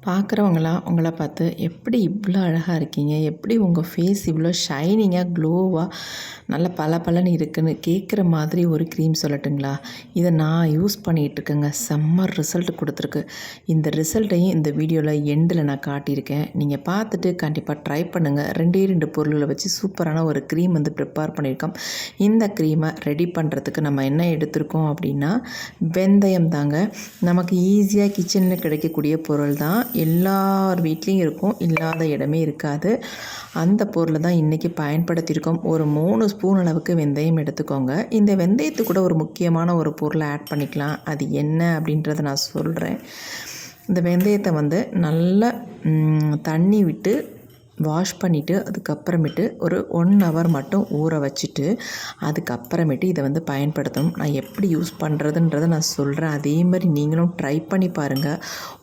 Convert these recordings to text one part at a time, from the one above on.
பார்க்குறவங்களாம் உங்கள பார்த்து எப்படி இவ்வளோ அழகா இருக்கீங்க? எப்படி உங்கள் ஃபேஸ் இவ்வளோ ஷைனிங்கா, க்ளோவா நல்ல பளபளன்னு இருக்குன்னு கேட்குற மாதிரி ஒரு க்ரீம் சொல்லட்டுங்களா? இதை நான் யூஸ் பண்ணிகிட்ருக்கேங்க. செம்ம ரிசல்ட் கொடுத்துருக்கு. இந்த ரிசல்ட்டையும் இந்த வீடியோவில் எண்டில் நான் காட்டியிருக்கேன். நீங்கள் பார்த்துட்டு கண்டிப்பாக ட்ரை பண்ணுங்கள். 2 பொருள்களை வச்சு சூப்பரான ஒரு க்ரீம் வந்து ப்ரிப்பேர் பண்ணியிருக்கோம். இந்த க்ரீமை ரெடி பண்ணுறதுக்கு நம்ம என்ன எடுத்திருக்கோம் அப்படின்னா, வெந்தயம் தாங்க. நமக்கு ஈஸியாக கிச்சனில் கிடைக்கக்கூடிய பொருள் தான். எல்லார் வீட்லேயும் இருக்கும், இல்லாத இடமே இருக்காது. அந்த பொருளை தான் இன்றைக்கி பயன்படுத்தியிருக்கோம். ஒரு 3 ஸ்பூன் அளவுக்கு வெந்தயம் எடுத்துக்கோங்க. இந்த வெந்தயத்துக்கு கூட ஒரு முக்கியமான ஒரு பொருளை ஆட் பண்ணிக்கலாம். அது என்ன அப்படின்றத நான் சொல்கிறேன். இந்த வெந்தயத்தை வந்து நல்லா தண்ணி விட்டு வாஷ் பண்ணிவிட்டு அதுக்கப்புறமேட்டு ஒரு 1 ஹவர் மட்டும் ஊற வச்சுட்டு அதுக்கப்புறமேட்டு இதை வந்து பயன்படுத்தணும். நான் எப்படி யூஸ் பண்ணுறதுன்றதை நான் சொல்கிறேன். அதே மாதிரி நீங்களும் ட்ரை பண்ணி பாருங்கள்.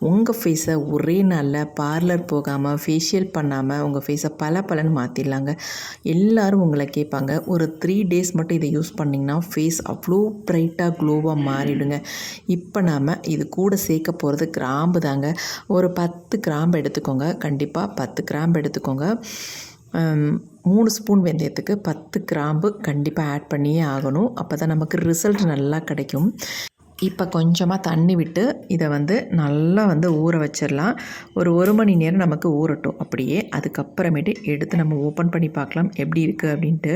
உங்கள் ஃபேஸை ஒரே நாளில் பார்லர் போகாமல் ஃபேஷியல் பண்ணாமல் உங்கள் ஃபேஸை பலன்னு மாற்றிடலாங்க. எல்லோரும் உங்களை கேட்பாங்க, ஒரு 3 டேஸ் மட்டும் இதை யூஸ் பண்ணிங்கன்னா ஃபேஸ் அவ்வளோ ப்ரைட்டாக க்ளோவாக மாறிடுங்க. இப்போ நாம் இது கூட சேர்க்க போகிறது கிராம்பு தாங்க. ஒரு 10 கிராம்பு எடுத்துக்கோங்க. கண்டிப்பாக 10 கிராம்பு எடுத்துக்கோங்க. 3 ஸ்பூன் வெந்தயத்துக்கு 10 கிராம்பு கண்டிப்பாக ஆட் பண்ணியே ஆகணும். அப்போ தான் நமக்கு ரிசல்ட் நல்லா கிடைக்கும். இப்போ கொஞ்சமாக தண்ணி விட்டு இதை வந்து நல்லா வந்து ஊற வச்சிடலாம். ஒரு 1 மணி நேரம் நமக்கு ஊறட்டும் அப்படியே. அதுக்கப்புறமேட்டு எடுத்து நம்ம ஓப்பன் பண்ணி பார்க்கலாம் எப்படி இருக்குது அப்படின்ட்டு.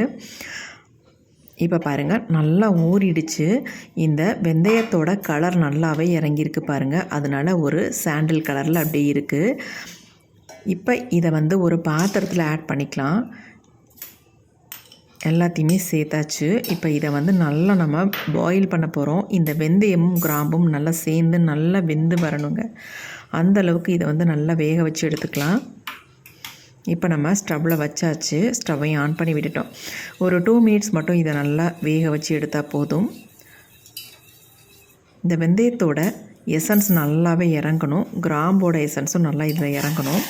இப்போ பாருங்கள், நல்லா ஊறிடுச்சு. இந்த வெந்தயத்தோட கலர் நல்லாவே இறங்கியிருக்கு பாருங்கள். அதனால் ஒரு சாண்டில் கலரில் அப்படியே இருக்குது. இப்போ இதை வந்து ஒரு பாத்திரத்தில் ஆட் பண்ணிக்கலாம். எல்லாத்தையுமே சேர்த்தாச்சு. இப்போ இதை வந்து நல்லா நம்ம பாயில் பண்ண போகிறோம். இந்த வெந்தயமும் கிராம்பும் நல்லா சேர்ந்து நல்லா வெந்து வரணுங்க. அந்தளவுக்கு இதை வந்து நல்லா வேக வச்சு எடுத்துக்கலாம். இப்போ நம்ம ஸ்டவ்வில் வச்சாச்சு. ஸ்டவ்வையும் ஆன் பண்ணி விட்டுட்டோம். ஒரு 2 மினிட்ஸ் மட்டும் இதை நல்லா வேக வச்சு எடுத்தால் போதும். இந்த வெந்தயத்தோட எசன்ஸ் நல்லாவே இறங்கணும். கிராம்போட எசன்ஸும் நல்லா இதில் இறங்கணும்.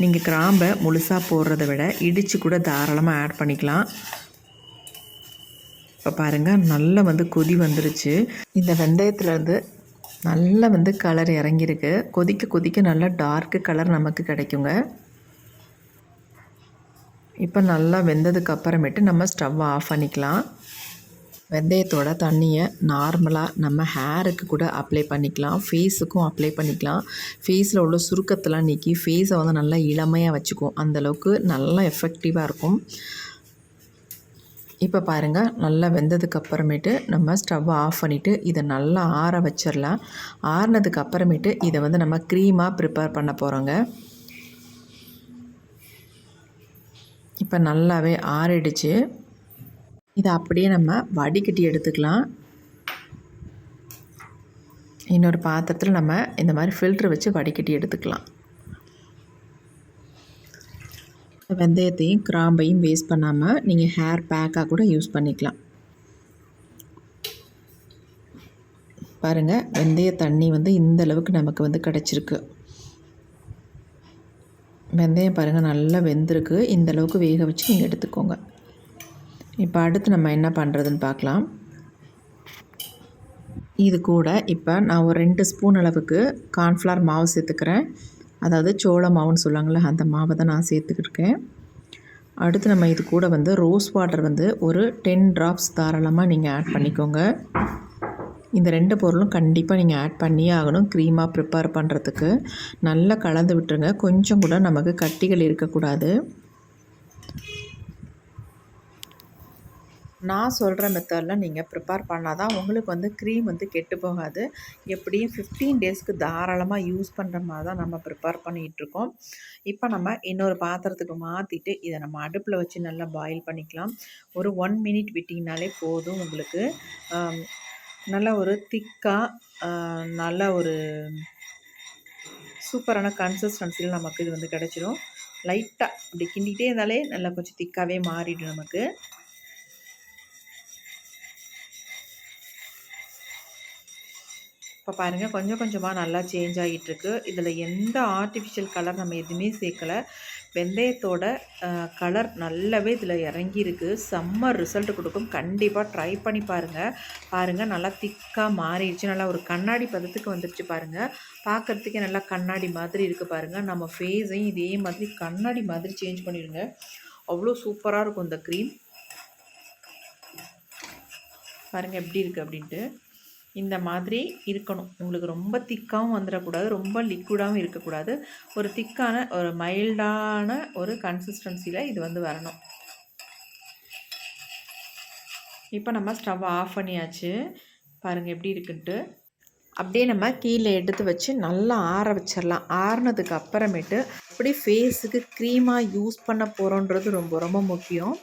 நீங்கள் கிராம்பை முழுசாக போடுறத விட இடித்து கூட தாராளமாக ஆட் பண்ணிக்கலாம். இப்போ பாருங்கள், நல்லா வந்து கொதி வந்துருச்சு. இந்த வெந்தயத்துலேருந்து நல்லா வந்து கலர் இறங்கியிருக்கு. கொதிக்க கொதிக்க நல்லா டார்க்கு கலர் நமக்கு கிடைக்குங்க. இப்போ நல்லா வெந்ததுக்கு அப்புறமேட்டு நம்ம ஸ்டவ் ஆஃப் பண்ணிக்கலாம். வெந்தயத்தோட தண்ணியை நார்மலாக நம்ம ஹேருக்கு கூட அப்ளை பண்ணிக்கலாம், ஃபேஸுக்கும் அப்ளை பண்ணிக்கலாம். ஃபேஸில் உள்ள சுருக்கத்தெல்லாம் நீக்கி ஃபேஸை வந்து நல்லா இளமையாக வச்சுக்கும். அந்தளவுக்கு நல்லா எஃபெக்டிவாக இருக்கும். இப்போ பாருங்கள், நல்லா வெந்ததுக்கு அப்புறமேட்டு நம்ம ஸ்டவ் ஆஃப் பண்ணிவிட்டு இதை நல்லா ஆற வச்சிடலாம். ஆறினதுக்கு அப்புறமேட்டு இதை வந்து நம்ம க்ரீமாக ப்ரிப்பேர் பண்ண போகிறோங்க. இப்போ நல்லாவே ஆறிடுச்சு. இதை அப்படியே நம்ம வடிகட்டி எடுத்துக்கலாம். இன்னொரு பாத்திரத்தில் நம்ம இந்த மாதிரி ஃபில்ட்ரு வச்சு வடிகட்டி எடுத்துக்கலாம். வெந்தயத்தையும் கிராம்பையும் வேஸ்ட் பண்ணாமல் நீங்கள் ஹேர் பேக்காக கூட யூஸ் பண்ணிக்கலாம். பாருங்கள், வெந்தய தண்ணி வந்து இந்த அளவுக்கு நமக்கு வந்து கிடச்சிருக்கு. வெந்தயம் பாருங்கள் நல்லா வெந்திருக்கு. இந்த அளவுக்கு வேக வச்சு நீங்கள் எடுத்துக்கோங்க. இப்போ அடுத்து நம்ம என்ன பண்ணுறதுன்னு பார்க்கலாம். இது கூட இப்போ நான் ஒரு 2 ஸ்பூன் அளவுக்கு கார்ன்ஃப்ளவர் மாவு சேர்த்துக்கிறேன். அதாவது சோள மாவுன்னு சொல்லுவாங்கள்ல, அந்த மாவை தான் நான் சேர்த்துக்கிருக்கேன். அடுத்து நம்ம இது கூட வந்து ரோஸ் வாட்டர் வந்து ஒரு 10 ட்ராப்ஸ் தாராளமாக நீங்கள் ஆட் பண்ணிக்கோங்க. இந்த 2 பொருளும் கண்டிப்பாக நீங்கள் ஆட் பண்ணியே ஆகணும். க்ரீமாக ப்ரிப்பேர் பண்ணுறதுக்கு நல்லா கலந்து விட்டுருங்க. கொஞ்சம் கூட நமக்கு கட்டிகள் இருக்கக்கூடாது. நான் சொல்கிற மெத்தடில் நீங்கள் ப்ரிப்பேர் பண்ணால் தான் உங்களுக்கு வந்து க்ரீம் வந்து கெட்டு போகாது. எப்படியும் 15 டேஸ்க்கு தாராளமாக யூஸ் பண்ணுற மாதிரி தான் நம்ம ப்ரிப்பேர் பண்ணிகிட்ருக்கோம். இப்போ நம்ம இன்னொரு பாத்திரத்துக்கு மாற்றிட்டு இதை நம்ம அடுப்பில் வச்சு நல்லா பாயில் பண்ணிக்கலாம். ஒரு 1 மினிட் விட்டிங்கனாலே போதும். உங்களுக்கு நல்ல ஒரு திக்காக நல்ல ஒரு சூப்பரான கன்சிஸ்டன்சியில் நமக்கு இது வந்து கிடச்சிடும். லைட்டாக இப்படி கிண்டிகிட்டே இருந்தாலே நல்லா கொஞ்சம் திக்காகவே மாறிடும் நமக்கு. இப்போ இப்போ பாருங்கள் கொஞ்சம் கொஞ்சமாக நல்லா சேஞ்ச் ஆகிட்டுருக்கு. இதில் எந்த ஆர்டிஃபிஷியல் கலர் நம்ம எதுவுமே சேர்க்கலை. வெந்தயத்தோட கலர் நல்லாவே இதில் இறங்கியிருக்கு. செம்ம ரிசல்ட் கொடுக்கும். கண்டிப்பாக ட்ரை பண்ணி பாருங்கள். பாருங்கள் நல்லா திக்காக மாறிடுச்சு. நல்லா ஒரு கண்ணாடி பதத்துக்கு வந்துடுச்சு பாருங்கள். பார்க்குறதுக்கே நல்லா கண்ணாடி மாதிரி இருக்குது பாருங்கள். நம்ம ஃபேஸையும் இதே மாதிரி கண்ணாடி மாதிரி சேஞ்ச் பண்ணிடுங்க. அவ்வளோ சூப்பராக இருக்கும் இந்த க்ரீம். பாருங்கள் எப்படி இருக்குது அப்படின்ட்டு. இந்த மாதிரி இருக்கணும். உங்களுக்கு ரொம்ப திக்காகவும் வந்துடக்கூடாது, ரொம்ப லிக்விடாகவும் இருக்கக்கூடாது. ஒரு திக்கான ஒரு மைல்டான ஒரு கன்சிஸ்டன்சியில் இது வந்து வரணும். இப்போ நம்ம ஸ்டவ் ஆஃப் பண்ணியாச்சு. பாருங்கள் எப்படி இருக்குன்ட்டு. அப்படியே நம்ம கீழே எடுத்து வச்சு நல்லா ஆற வச்சிடலாம். ஆறுனதுக்கு அப்புறமேட்டு அப்படி ஃபேஸுக்கு க்ரீமாக யூஸ் பண்ண போகிறோன்றது ரொம்ப ரொம்ப முக்கியம்.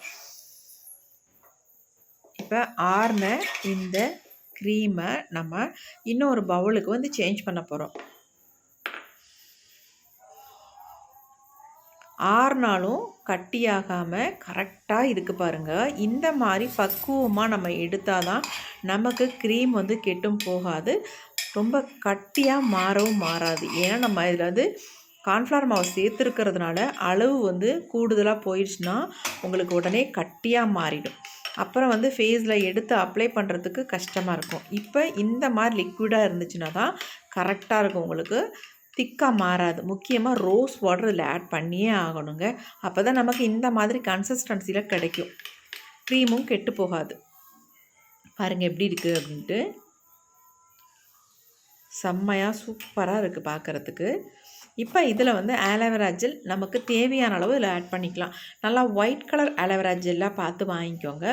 இப்போ ஆறின இந்த க்ரீமை நம்ம இன்னொரு பவுலுக்கு வந்து சேஞ்ச் பண்ண போகிறோம். ஆறுனாலும் கட்டியாகாமல் கரெக்டாக இருக்குது பாருங்கள். இந்த மாதிரி பக்குவமாக நம்ம எடுத்தால் தான் நமக்கு க்ரீம் வந்து கெட்டும் போகாது, ரொம்ப கட்டியாக மாறவும் மாறாது. ஏன்னா நம்ம இதில் வந்து கார்ன்ஃப்ளவர் மாவு சேர்த்துருக்கிறதுனால அளவு வந்து கூடுதலாக போயிடுச்சுன்னா உங்களுக்கு உடனே கட்டியாக மாறிடும். அப்புறம் வந்து ஃபேஸில் எடுத்து அப்ளை பண்ணுறதுக்கு கஷ்டமாக இருக்கும். இப்போ இந்த மாதிரி லிக்விடாக இருந்துச்சுன்னா தான் கரெக்டாக இருக்கும், உங்களுக்கு திக்காக மாறாது. முக்கியமாக ரோஸ் வாட்டர் இதில் ஆட் பண்ணியே ஆகணுங்க. அப்போ தான் நமக்கு இந்த மாதிரி கன்சிஸ்டன்சியில் கிடைக்கும். க்ரீமும் கெட்டு போகாது. பாருங்கள் எப்படி இருக்குது அப்படின்ட்டு. செம்மையாக சூப்பராக இருக்குது பார்க்குறதுக்கு. இப்போ இதில் வந்து ஆலோவேரா ஜெல் நமக்கு தேவையான அளவு இதில் ஆட் பண்ணிக்கலாம். நல்லா ஒயிட் கலர் ஆலோவேரா ஜெல்லாக பார்த்து வாங்கிக்கோங்க.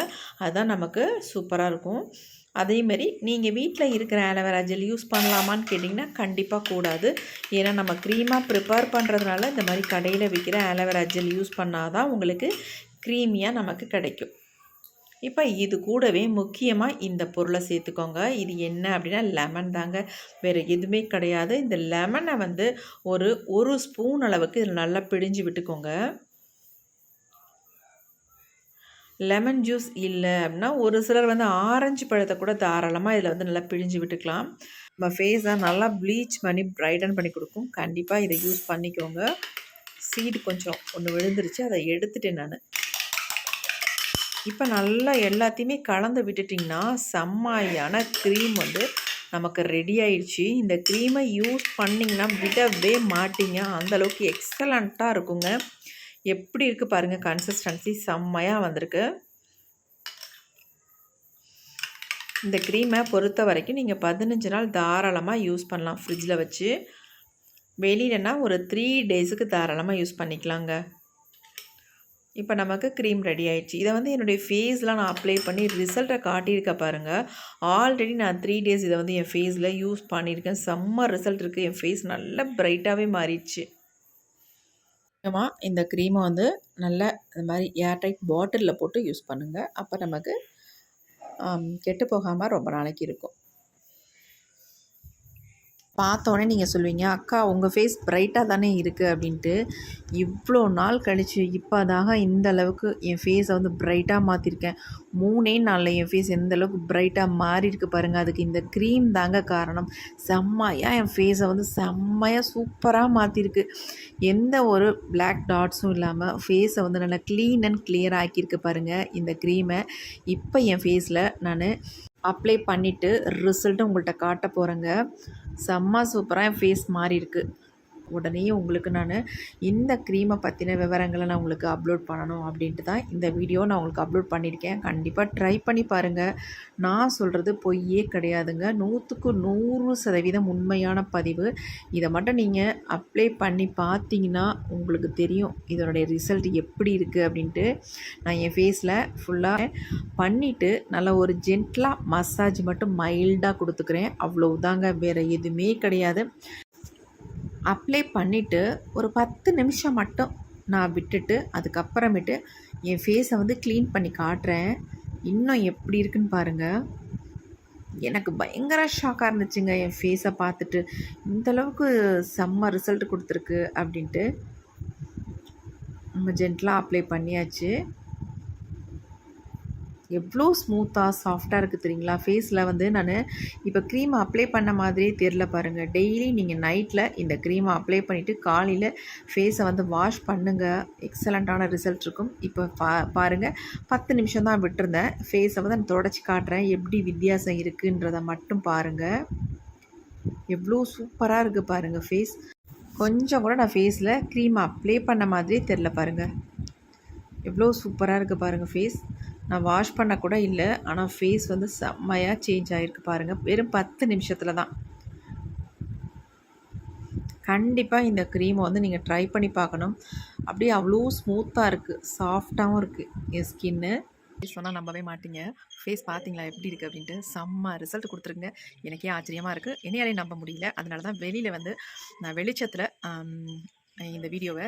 அதுதான் நமக்கு சூப்பராக இருக்கும். அதேமாரி நீங்கள் வீட்டில் இருக்கிற ஆலோவேரா ஜெல் யூஸ் பண்ணலாமான்னு கேட்டிங்கன்னா கண்டிப்பாக கூடாது. ஏன்னா நம்ம க்ரீமாக ப்ரிப்பேர் பண்ணுறதுனால இந்த மாதிரி கடையில் விற்கிற ஆலோவேரா ஜெல் யூஸ் பண்ணால் தான் உங்களுக்கு க்ரீமியாக நமக்கு கிடைக்கும். இப்போ இது கூடவே முக்கியமாக இந்த பொருளை சேர்த்துக்கோங்க. இது என்ன அப்படின்னா லெமன் தாங்க, வேறு எதுவுமே கிடையாது. இந்த லெமனை வந்து ஒரு ஸ்பூன் அளவுக்கு இதில் நல்லா பிழிஞ்சு விட்டுக்கோங்க. லெமன் ஜூஸ் இல்லை அப்படின்னா ஒரு சிலர் வந்து ஆரஞ்சு பழத்தை கூட தாராளமாக இதில் வந்து நல்லா பிழிஞ்சு விட்டுக்கலாம். நம்ம ஃபேஸை நல்லா ப்ளீச் பண்ணி ப்ரைட்டன் பண்ணி கொடுக்கும். கண்டிப்பாக இதை யூஸ் பண்ணிக்கோங்க. சீடு கொஞ்சம் ஒன்று விழுந்துருச்சு, அதை எடுத்துட்டேன் நான். இப்போ நல்லா எல்லாத்தையுமே கலந்து விட்டுட்டிங்கன்னா செம்மையான க்ரீம் வந்து நமக்கு ரெடி ஆயிடுச்சு. இந்த க்ரீமை யூஸ் பண்ணிங்கன்னா விடவே மாட்டிங்க. அந்தளவுக்கு எக்ஸலண்ட்டாக இருக்குங்க. எப்படி இருக்குது பாருங்கள், கன்சிஸ்டன்சி செம்மையாக வந்திருக்கு. இந்த க்ரீமை பொறுத்த வரைக்கும் நீங்கள் 15 நாள் தாராளமாக யூஸ் பண்ணலாம் ஃப்ரிட்ஜில் வச்சு. வெளியிலனா ஒரு 3 டேஸுக்கு தாராளமாக யூஸ் பண்ணிக்கலாங்க. இப்போ நமக்கு க்ரீம் ரெடி ஆயிடுச்சு. இதை வந்து என்னுடைய ஃபேஸ்லாம் நான் அப்ளை பண்ணி ரிசல்ட்டை காட்டியிருக்க பாருங்கள். ஆல்ரெடி நான் 3 டேஸ் இதை வந்து என் ஃபேஸில் யூஸ் பண்ணியிருக்கேன். செம்ம ரிசல்ட் இருக்குது. என் ஃபேஸ் நல்லா ப்ரைட்டாகவே மாறிடுச்சு. இந்த க்ரீமை வந்து நல்லா இந்த மாதிரி ஏர்டைட் பாட்டிலில் போட்டு யூஸ் பண்ணுங்கள். அப்போ நமக்கு கெட்டு போகாமல் ரொம்ப நாளைக்கு இருக்கும். பார்த்தோன்னே நீங்கள் சொல்லுவீங்க, அக்கா உங்கள் ஃபேஸ் ப்ரைட்டாக தானே இருக்குது அப்படின்ட்டு. இவ்வளோ நாள் கழித்து இப்போ தாங்க இந்த அளவுக்கு என் ஃபேஸை வந்து ப்ரைட்டாக மாற்றிருக்கேன். 3 நாளில் என் ஃபேஸ் எந்த அளவுக்கு ப்ரைட்டாக மாறி இருக்குது பாருங்கள். அதுக்கு இந்த க்ரீம் தாங்க காரணம். செம்மையாக என் ஃபேஸை வந்து செம்மையாக சூப்பராக மாற்றிருக்கு. எந்த ஒரு பிளாக் டாட்ஸும் இல்லாமல் ஃபேஸை வந்து நல்லா க்ளீன் அண்ட் கிளியர் ஆக்கியிருக்கு பாருங்கள் இந்த க்ரீமை. இப்போ என் ஃபேஸில் நான் அப்ளை பண்ணிவிட்டு ரிசல்ட்டு உங்கள்கிட்ட காட்ட போகிறேங்க. செம்ம சூப்பராக என் ஃபேஸ் மாறி இருக்குது. உடனே உங்களுக்கு நான் இந்த க்ரீமை பற்றின விவரங்களை நான் உங்களுக்கு அப்லோட் பண்ணணும் அப்படின்ட்டு தான் இந்த வீடியோ நான் உங்களுக்கு அப்லோட் பண்ணியிருக்கேன். கண்டிப்பாக ட்ரை பண்ணி பாருங்கள். நான் சொல்கிறது பொய்யே கிடையாதுங்க. 100க்கு 100% உண்மையான பதிவு. இதை மட்டும் நீங்கள் அப்ளை பண்ணி பார்த்தீங்கன்னா உங்களுக்கு தெரியும் இதனுடைய ரிசல்ட் எப்படி இருக்குது அப்படின்ட்டு. நான் என் ஃபேஸில் ஃபுல்லாக பண்ணிவிட்டு நல்லா ஒரு ஜென்டலாக மசாஜ் மட்டும் மைல்டாக கொடுத்துக்கிறேன். அவ்வளவுதாங்க, வேறு எதுவுமே கிடையாது. அப்ளை பண்ணிவிட்டு ஒரு 10 நிமிஷம் மட்டும் நான் விட்டுட்டு அதுக்கப்புறமேட்டு என் ஃபேஸை வந்து க்ளீன் பண்ணி காட்டுறேன். இன்னும் எப்படி இருக்குன்னு பாருங்கள். எனக்கு பயங்கர ஷாக்காக இருந்துச்சுங்க என் ஃபேஸை பார்த்துட்டு. இந்தளவுக்கு செம்ம ரிசல்ட் கொடுத்துருக்கு அப்படின்ட்டு. நம்ம ஜென்டலாக அப்ளை பண்ணியாச்சு. எவ்வளோ ஸ்மூத்தாக சாஃப்டாக இருக்குது தெரியுங்களா? ஃபேஸில் வந்து நான் இப்போ க்ரீம் அப்ளை பண்ண மாதிரியே தெரில பாருங்கள். டெய்லி நீங்கள் நைட்டில் இந்த க்ரீமை அப்ளை பண்ணிவிட்டு காலையில் ஃபேஸை வந்து வாஷ் பண்ணுங்கள். எக்ஸலண்ட்டான ரிசல்ட் இருக்கும். இப்போ பாருங்கள், 10 நிமிஷம் தான் விட்டுருந்தேன். ஃபேஸை வந்து நான் தொடச்சி காட்டுறேன், எப்படி வித்தியாசம் இருக்குன்றதை மட்டும் பாருங்கள். எவ்வளோ சூப்பராக இருக்குது பாருங்கள் ஃபேஸ். கொஞ்சம் கூட நான் ஃபேஸில் க்ரீம் அப்ளை பண்ண மாதிரியே தெரில பாருங்கள். எவ்வளோ சூப்பராக இருக்குது பாருங்கள் ஃபேஸ். நான் வாஷ் பண்ண கூட இல்லை, ஆனால் ஃபேஸ் வந்து செம்மையாக சேஞ்ச் ஆகிருக்கு பாருங்கள். வெறும் 10 நிமிஷத்தில் தான். கண்டிப்பாக இந்த க்ரீமை வந்து நீங்கள் ட்ரை பண்ணி பார்க்கணும். அப்படியே அவ்வளோ ஸ்மூத்தாக இருக்குது, சாஃப்டாகவும் இருக்குது என் ஸ்கின்னு. சொன்னால் நம்பவே மாட்டீங்க. ஃபேஸ் பார்த்தீங்களா எப்படி இருக்குது அப்படின்ட்டு. செம்ம ரிசல்ட் கொடுத்துருங்க. எனக்கே ஆச்சரியமாக இருக்குது. என்னையாலே நம்ப முடியல. அதனால தான் வெளியில் வந்து நான் வெளிச்சத்தில் இந்த வீடியோவை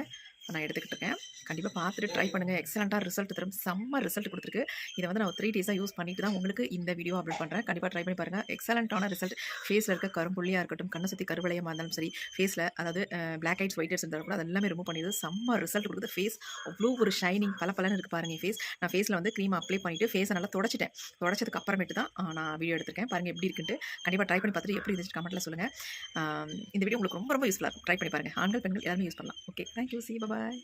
நான் எடுத்துக்கிட்டு இருக்கேன். கண்டிப்பாக பார்த்துட்டு ட்ரை பண்ணுங்கள். எக்ஸலண்ட்டாக ரிசல்ட் தரும். செம்ம ரிசல்ட் கொடுத்துருக்கு. இதை வந்து நான் 3 டேஸாக யூஸ் பண்ணிட்டு தான் உங்களுக்கு இந்த வீடியோ அப்லோட் பண்ணுறேன். கண்டிப்பாக ட்ரை பண்ணி பாருங்கள். எக்ஸலண்ட்டான ரிசல்ட். ஃபேஸில் இருக்க கரும்புள்ளியாக இருக்கட்டும், கண்ணை சுற்றி கருவளையமாக இருந்தாலும் சரி, ஃபேஸில் அதாவது பிளாக் ஹெட்ஸ் ஒயிட் ஹெட்ஸ் இருந்தால் கூட அது எல்லாமே ரிமூவ் பண்ணிடுது. செம்ம ரிசல்ட் கொடுக்குது. ஃபேஸ் அவ்வளோ ஒரு ஷைனிங் பலன்னு இருக்குது பாருங்கள் ஃபேஸ். நான் ஃபேஸில் வந்து க்ரீம் அப்ளை பண்ணிவிட்டு ஃபேஸை நல்லா தொடச்சிட்டேன். தொடச்சதுக்கு அப்புறமேட்டு தான் நான் வீடியோ எடுத்திருக்கேன். பாருங்கள் எப்படி இருக்குன்ட்டு. கண்டிப்பாக ட்ரை பண்ணி பார்த்துட்டு எப்படி இருந்துச்சு கமெண்ட்டில் சொல்லுங்கள். இந்த வீடியோ உங்களுக்கு ரொம்ப யூஸ்ஃபுல்லாக இருக்கும். ட்ரை பண்ணி பாருங்கள். ஆண்கள் பெண்கள் எல்லாருமே யூஸ் பண்ணலாம். Okay, thank you. சி பாய்.